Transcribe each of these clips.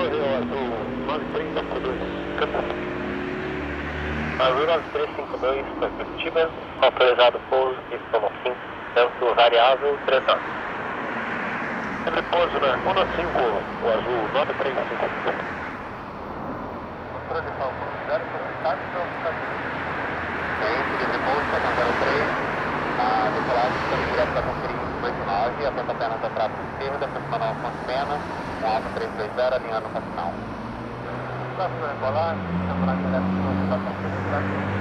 Torre, o azul 9352, câmbio. Azul 9352 para Curitiba, autorizado pouso de Y5, centro variável 3 horas. Sempre pouso na 15, o azul 9352. Controle Falcon 0, conectado para os Estados Unidos. Tem, de pouso, Falcon 03, a decolagem está direto da conferir 29, atenta apenas a trato esquerda, aproximadamente com pena, um alto 320, alinhando com a final. Próximo decolagem, estamos na direção da conferir,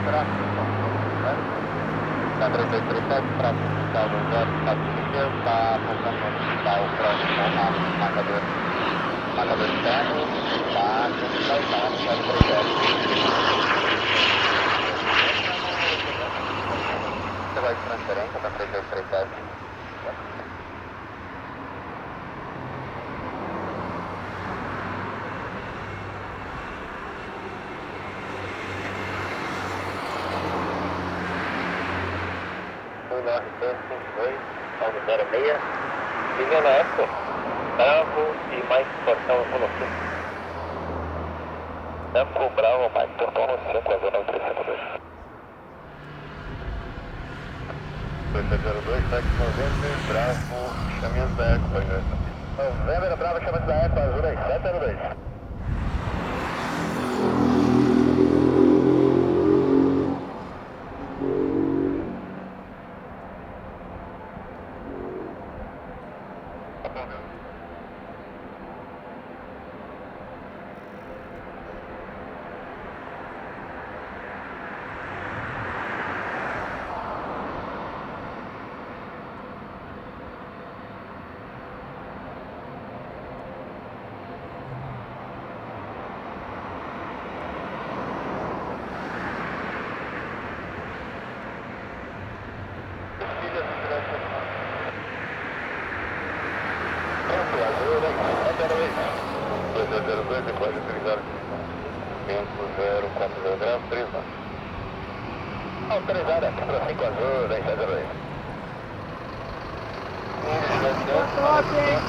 trato está 3837, trato inicial do 0, estado de esquerda, está apontando no hospital próximo ao marcador interno, está no céu 30. Você vai de transferência para 3837. Aldo 06, Liliana Eco, Bravo e mais portão 15. Eco, Bravo, mais portão 15, azul 352. 2702, táxi November, Bravo, chamamento da Eco para ingressar. November, Bravo, chamamento da Eco, azul 702. Autorizada aqui para 5 azul, 1002.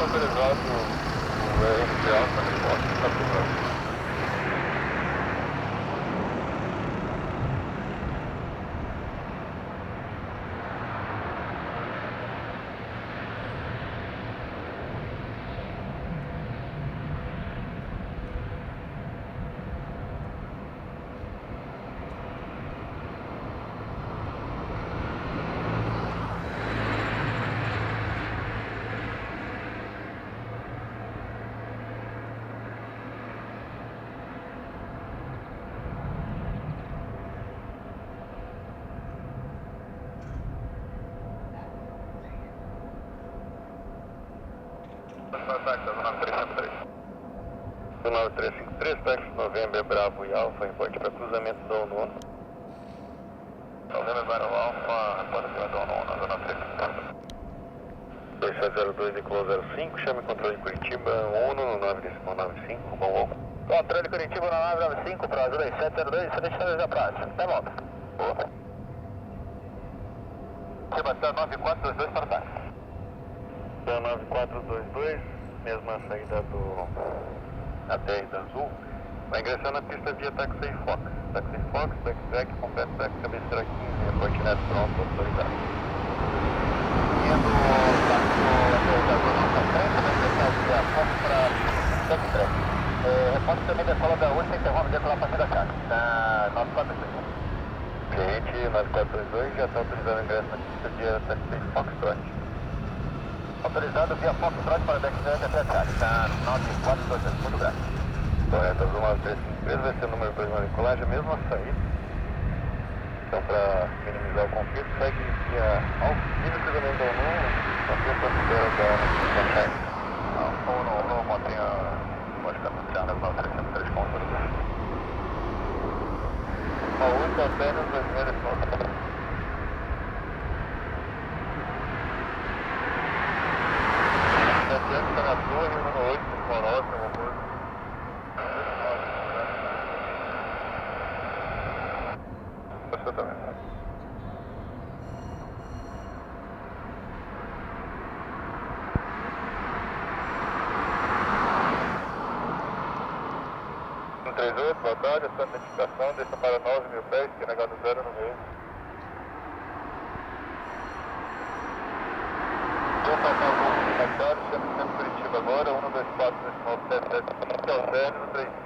Autorizado o inicial para resposta, está tudo. Táxi 9353. 9353, táxi November, Bravo e Alfa, reporte para cruzamento da ONU. November, Bravo, Alfa, reporte para da ONU, na zona 350. 2702 e Close 05, chame controle de Curitiba, ONU no 995, bom voo. Controle de Curitiba no 995, para azul 2702, você deixa a praça, até volta. Boa. Sebastião 9422 para o táxi. 9422, mesma saída da TR da Azul, vai ingressar na pista via Taxi Fox. Taxi Fox, Taxi completo, Taxi cabeceira 15, Fortinet pronto, autorizado. Indo da zona da frente, vai ingressar via Fox para Taxi. Reporte também da escola da Última, interrompe dentro da parte da casa, na 942. Cliente 9422 já está autorizado o ingresso na pista via Taxi Foxtrot. Autorizado via Foxtrot para Dexter até a casa, está 9422, muito grande. Correto, azul 9353 vai ser o número 2 na decolagem, a mesma saída. Então, para minimizar o conflito, segue via Alpine, cruzamento da ONU, mantenha a fronteira da China. Não, mantenha, pode ficar tudo já, nas 9353 com autorização. A única apenas 2009. Está na torre, número 8, Coral, alguma coisa. Você também. 138, boa tarde, a sua identificação, desça para 9.000 pés, que é negado 0 no meio. Vou passar o voo comunitário, chama-se Curitiba agora, 124, 977, ao término, 3